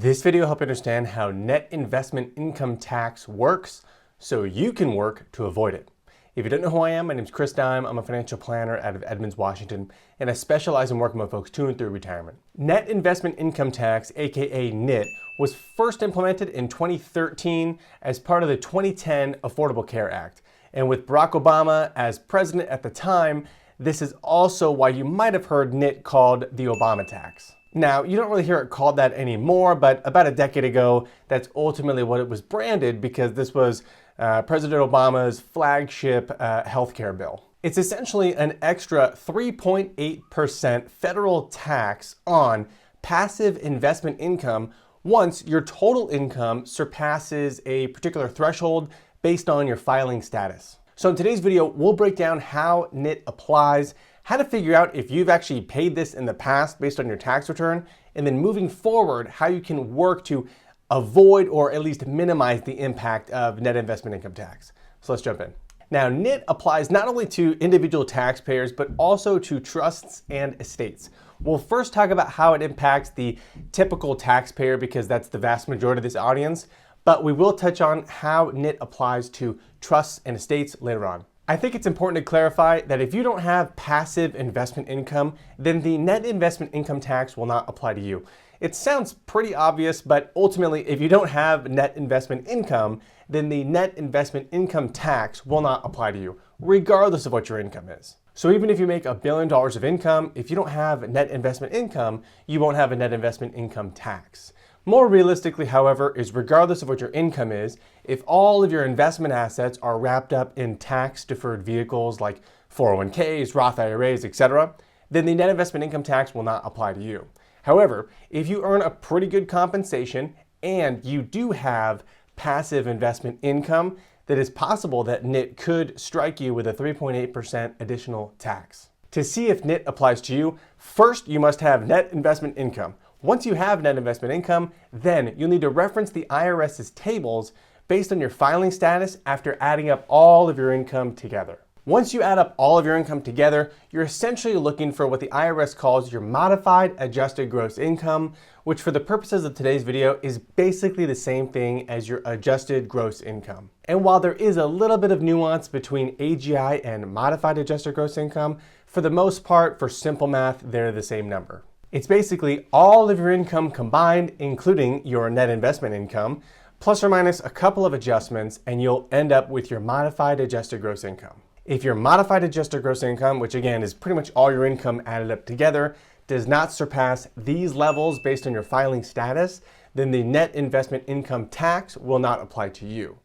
This video will help you understand how net investment income tax works so you can work to avoid it. If you don't know who I am, my name is Chris Dime. I'm a financial planner out of Edmonds, Washington, and I specialize in working with folks to and through retirement. Net investment income tax, aka NIIT, was first implemented in 2013 as part of the 2010 Affordable Care Act. And with Barack Obama as president at the time, this is also why you might have heard NIIT called the Obama tax. Now, you don't really hear it called that anymore, but about a decade ago, that's ultimately what it was branded because this was President Obama's flagship healthcare bill. It's essentially an extra 3.8% federal tax on passive investment income once your total income surpasses a particular threshold based on your filing status. So in today's video, we'll break down how NIIT applies, how to figure out if you've actually paid this in the past based on your tax return, and then moving forward, how you can work to avoid or at least minimize the impact of net investment income tax. So let's jump in. Now, NIIT applies not only to individual taxpayers, but also to trusts and estates. We'll first talk about how it impacts the typical taxpayer because that's the vast majority of this audience, but we will touch on how NIIT applies to trusts and estates later on. I think it's important to clarify that if you don't have passive investment income, then the net investment income tax will not apply to you. It sounds pretty obvious, but ultimately, if you don't have net investment income, then the net investment income tax will not apply to you, regardless of what your income is. So even if you make $1 billion of income, if you don't have net investment income, you won't have a net investment income tax. More realistically, however, is regardless of what your income is, if all of your investment assets are wrapped up in tax-deferred vehicles like 401ks, Roth IRAs, etc., then the net investment income tax will not apply to you. However, if you earn a pretty good compensation and you do have passive investment income, then it's possible that NIIT could strike you with a 3.8% additional tax. To see if NIIT applies to you, first you must have net investment income. Once you have net investment income, then you'll need to reference the IRS's tables based on your filing status after adding up all of your income together. Once you add up all of your income together, you're essentially looking for what the IRS calls your modified adjusted gross income, which for the purposes of today's video is basically the same thing as your adjusted gross income. And while there is a little bit of nuance between AGI and modified adjusted gross income, for the most part, for simple math, they're the same number. It's basically all of your income combined, including your net investment income, plus or minus a couple of adjustments, and you'll end up with your modified adjusted gross income. If your modified adjusted gross income, which again is pretty much all your income added up together, does not surpass these levels based on your filing status, then the net investment income tax will not apply to you.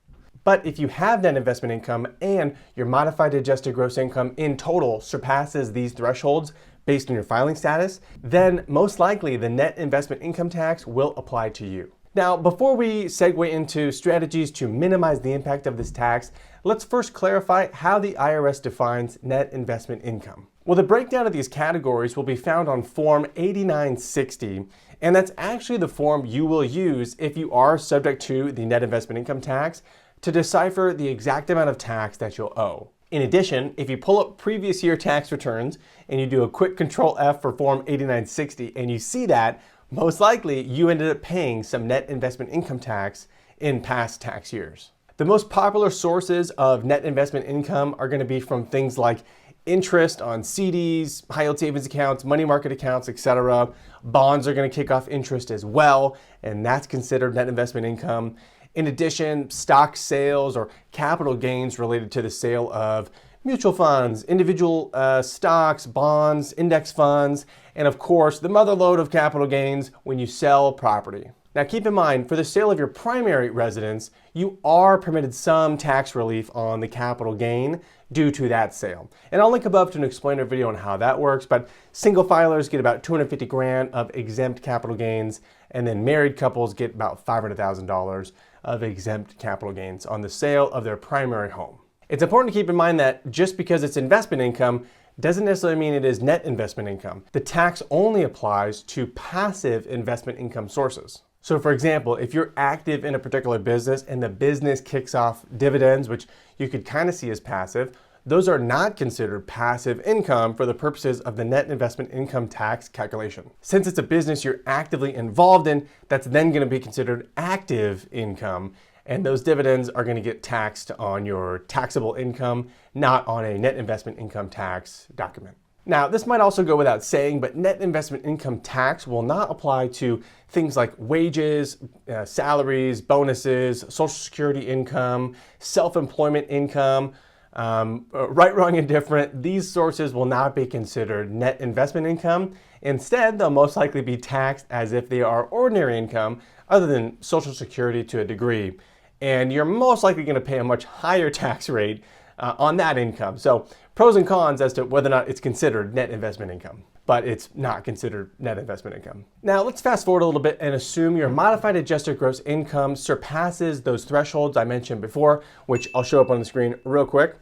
But if you have net investment income and your modified adjusted gross income in total surpasses these thresholds based on your filing status, then most likely the net investment income tax will apply to you. Now, before we segue into strategies to minimize the impact of this tax, let's first clarify how the IRS defines net investment income. Well, the breakdown of these categories will be found on Form 8960, and that's actually the form you will use if you are subject to the net investment income tax to decipher the exact amount of tax that you'll owe. In addition, if you pull up previous year tax returns and you do a quick Control F for Form 8960 and you see that, most likely you ended up paying some net investment income tax in past tax years. The most popular sources of net investment income are going to be from things like interest on CDs, high yield savings accounts, money market accounts, etc. Bonds are going to kick off interest as well, and that's considered net investment income. In addition, stock sales or capital gains related to the sale of mutual funds, individual stocks, bonds, index funds, and of course, the motherlode of capital gains when you sell property. Now keep in mind, for the sale of your primary residence, you are permitted some tax relief on the capital gain due to that sale. And I'll link above to an explainer video on how that works, but single filers get about $250 grand of exempt capital gains, and then married couples get about $500,000 of exempt capital gains on the sale of their primary home. It's important to keep in mind that just because it's investment income doesn't necessarily mean it is net investment income. The tax only applies to passive investment income sources. So for example, if you're active in a particular business and the business kicks off dividends, which you could kind of see as passive, those are not considered passive income for the purposes of the net investment income tax calculation. Since it's a business you're actively involved in, that's then going to be considered active income, and those dividends are going to get taxed on your taxable income, not on a net investment income tax document. Now, this might also go without saying, but net investment income tax will not apply to things like wages, salaries, bonuses, Social Security income, self-employment income, right, wrong, indifferent. These sources will not be considered net investment income. Instead, they'll most likely be taxed as if they are ordinary income, other than Social Security to a degree. And you're most likely going to pay a much higher tax rate on that income. So pros and cons as to whether or not it's considered net investment income, but it's not considered net investment income. Now let's fast forward a little bit and assume your modified adjusted gross income surpasses those thresholds I mentioned before, which I'll show up on the screen real quick.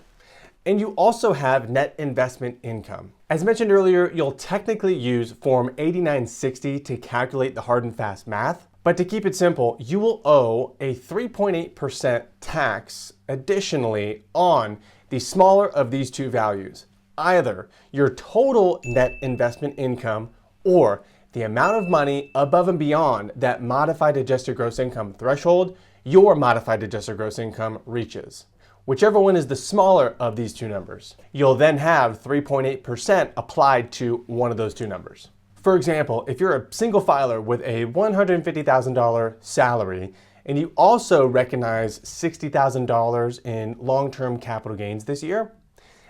And you also have net investment income. As mentioned earlier, you'll technically use Form 8960 to calculate the hard and fast math. But to keep it simple, you will owe a 3.8% tax additionally on the smaller of these two values, either your total net investment income or the amount of money above and beyond that modified adjusted gross income threshold your modified adjusted gross income reaches. Whichever one is the smaller of these two numbers. You'll then have 3.8% applied to one of those two numbers. For example, if you're a single filer with a $150,000 salary and you also recognize $60,000 in long-term capital gains this year,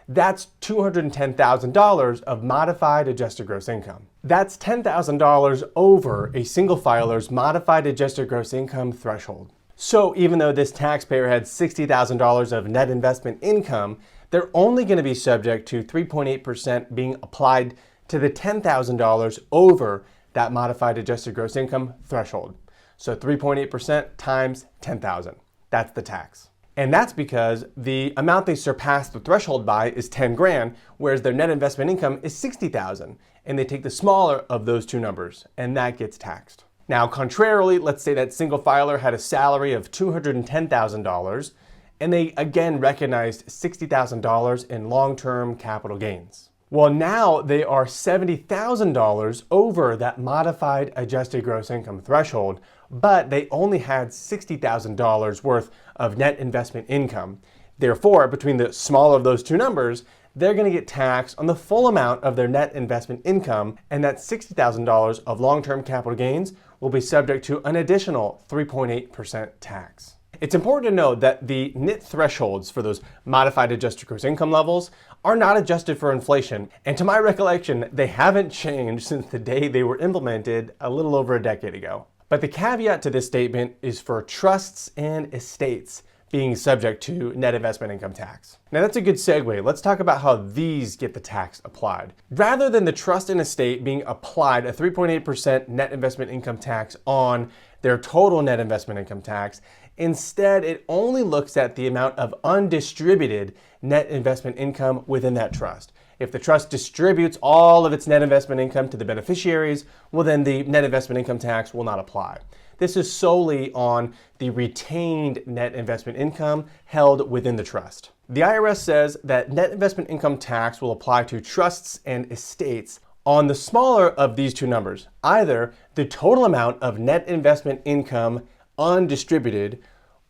that's $210,000 of modified adjusted gross income. That's $10,000 over a single filer's modified adjusted gross income threshold. So even though this taxpayer had $60,000 of net investment income, they're only going to be subject to 3.8% being applied to the $10,000 over that modified adjusted gross income threshold. So 3.8% times 10,000. That's the tax. And that's because the amount they surpassed the threshold by is 10 grand, whereas their net investment income is 60,000. And they take the smaller of those two numbers, and that gets taxed. Now, contrarily, let's say that single filer had a salary of $210,000, and they again recognized $60,000 in long-term capital gains. Well, now they are $70,000 over that modified adjusted gross income threshold, but they only had $60,000 worth of net investment income. Therefore, between the smaller of those two numbers, they're going to get taxed on the full amount of their net investment income, and that $60,000 of long-term capital gains will be subject to an additional 3.8% tax. It's important to note that the NIIT thresholds for those modified adjusted gross income levels are not adjusted for inflation, and to my recollection, they haven't changed since the day they were implemented a little over a decade ago. But the caveat to this statement is for trusts and estates being subject to net investment income tax. Now that's a good segue. Let's talk about how these get the tax applied. Rather than the trust and estate being applied a 3.8% net investment income tax on their total net investment income tax, instead it only looks at the amount of undistributed net investment income within that trust. If the trust distributes all of its net investment income to the beneficiaries, well then the net investment income tax will not apply. This is solely on the retained net investment income held within the trust. The IRS says that net investment income tax will apply to trusts and estates on the smaller of these two numbers, either the total amount of net investment income undistributed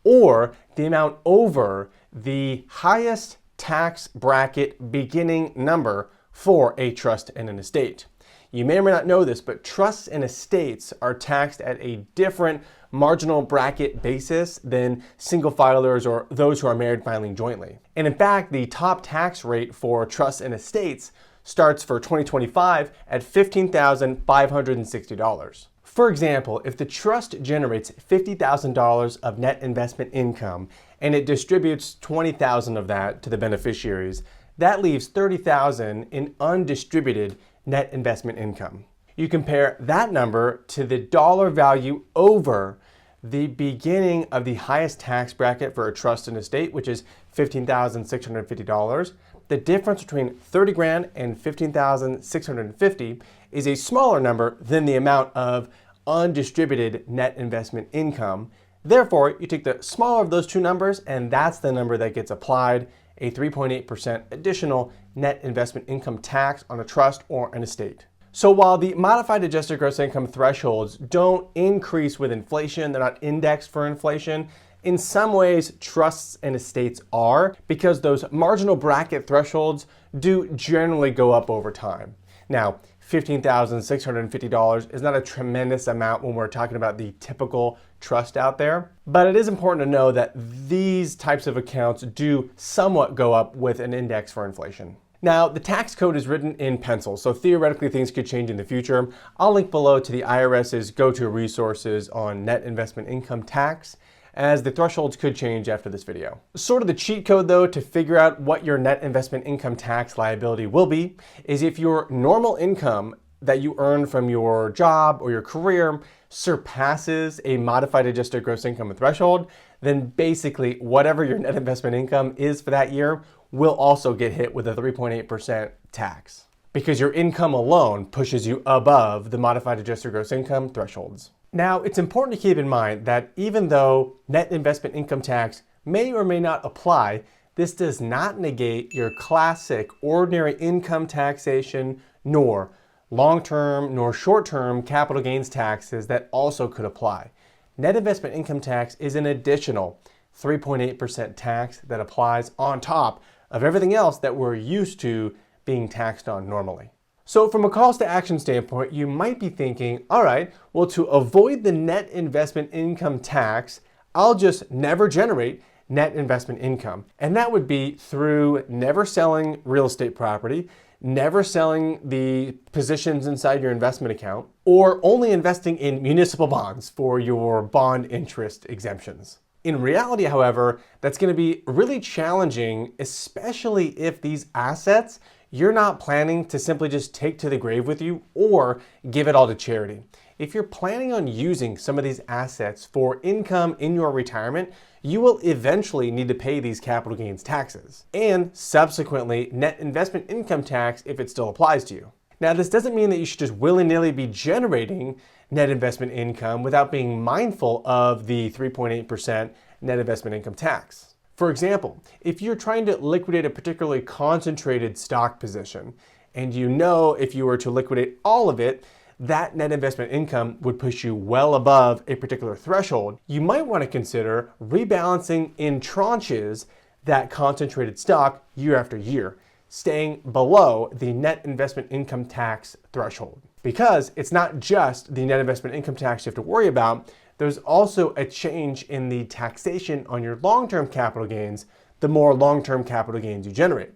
or the amount over the highest tax bracket beginning number for a trust and an estate. You may or may not know this, but trusts and estates are taxed at a different marginal bracket basis than single filers or those who are married filing jointly. And in fact, the top tax rate for trusts and estates starts for 2025 at $15,560. For example, if the trust generates $50,000 of net investment income and it distributes $20,000 of that to the beneficiaries, that leaves $30,000 in undistributed net investment income. You compare that number to the dollar value over the beginning of the highest tax bracket for a trust and estate, which is $15,650. The difference between 30 grand and 15,650 is a smaller number than the amount of undistributed net investment income. Therefore, you take the smaller of those two numbers, and that's the number that gets applied a 3.8% additional net investment income tax on a trust or an estate. So while the modified adjusted gross income thresholds don't increase with inflation, they're not indexed for inflation, in some ways trusts and estates are, because those marginal bracket thresholds do generally go up over time. Now, $15,650 is not a tremendous amount when we're talking about the typical trust out there, but it is important to know that these types of accounts do somewhat go up with an index for inflation. Now, the tax code is written in pencil, so theoretically things could change in the future. I'll link below to the IRS's go-to resources on net investment income tax, as the thresholds could change after this video. Sort of the cheat code though to figure out what your net investment income tax liability will be is if your normal income that you earn from your job or your career surpasses a modified adjusted gross income threshold, then basically whatever your net investment income is for that year will also get hit with a 3.8% tax, because your income alone pushes you above the modified adjusted gross income thresholds. Now, it's important to keep in mind that even though net investment income tax may or may not apply, this does not negate your classic ordinary income taxation, nor long-term nor short-term capital gains taxes that also could apply. Net investment income tax is an additional 3.8% tax that applies on top of everything else that we're used to being taxed on normally. So from a calls to action standpoint, you might be thinking, all right, well, to avoid the net investment income tax, I'll just never generate net investment income. And that would be through never selling real estate property, never selling the positions inside your investment account, or only investing in municipal bonds for your bond interest exemptions. In reality, however, that's going to be really challenging, especially if these assets you're not planning to simply just take to the grave with you or give it all to charity. If you're planning on using some of these assets for income in your retirement, you will eventually need to pay these capital gains taxes and subsequently net investment income tax if it still applies to you. Now, this doesn't mean that you should just willy-nilly be generating net investment income without being mindful of the 3.8% net investment income tax. For example, if you're trying to liquidate a particularly concentrated stock position, and you know if you were to liquidate all of it, that net investment income would push you well above a particular threshold, you might want to consider rebalancing in tranches that concentrated stock year after year, staying below the net investment income tax threshold. Because it's not just the net investment income tax you have to worry about, there's also a change in the taxation on your long-term capital gains, the more long-term capital gains you generate.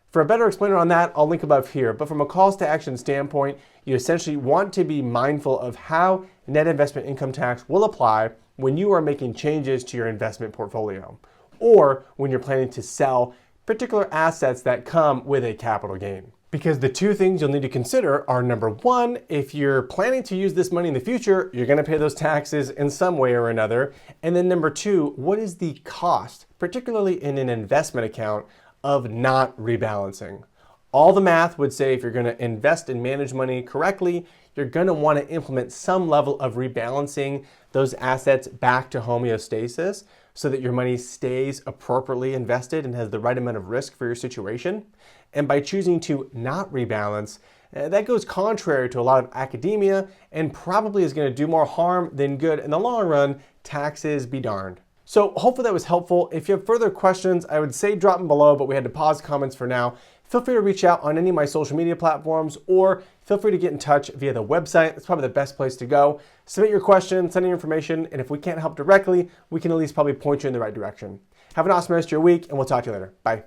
For a better explainer on that, I'll link above here, but from a calls to action standpoint, you essentially want to be mindful of how net investment income tax will apply when you are making changes to your investment portfolio, or when you're planning to sell particular assets that come with a capital gain. Because the two things you'll need to consider are, number one, if you're planning to use this money in the future, you're going to pay those taxes in some way or another. And then number two, what is the cost, particularly in an investment account, of not rebalancing? All the math would say if you're going to invest and manage money correctly, you're going to want to implement some level of rebalancing those assets back to homeostasis so that your money stays appropriately invested and has the right amount of risk for your situation. And by choosing to not rebalance, that goes contrary to a lot of academia and probably is going to do more harm than good in the long run. Taxes be darned. So hopefully that was helpful. If you have further questions, I would say drop them below, but we had to pause comments for now. Feel free to reach out on any of my social media platforms, or feel free to get in touch via the website. It's probably the best place to go. Submit your questions, send in your information, and if we can't help directly, we can at least probably point you in the right direction. Have an awesome rest of your week, and we'll talk to you later. Bye.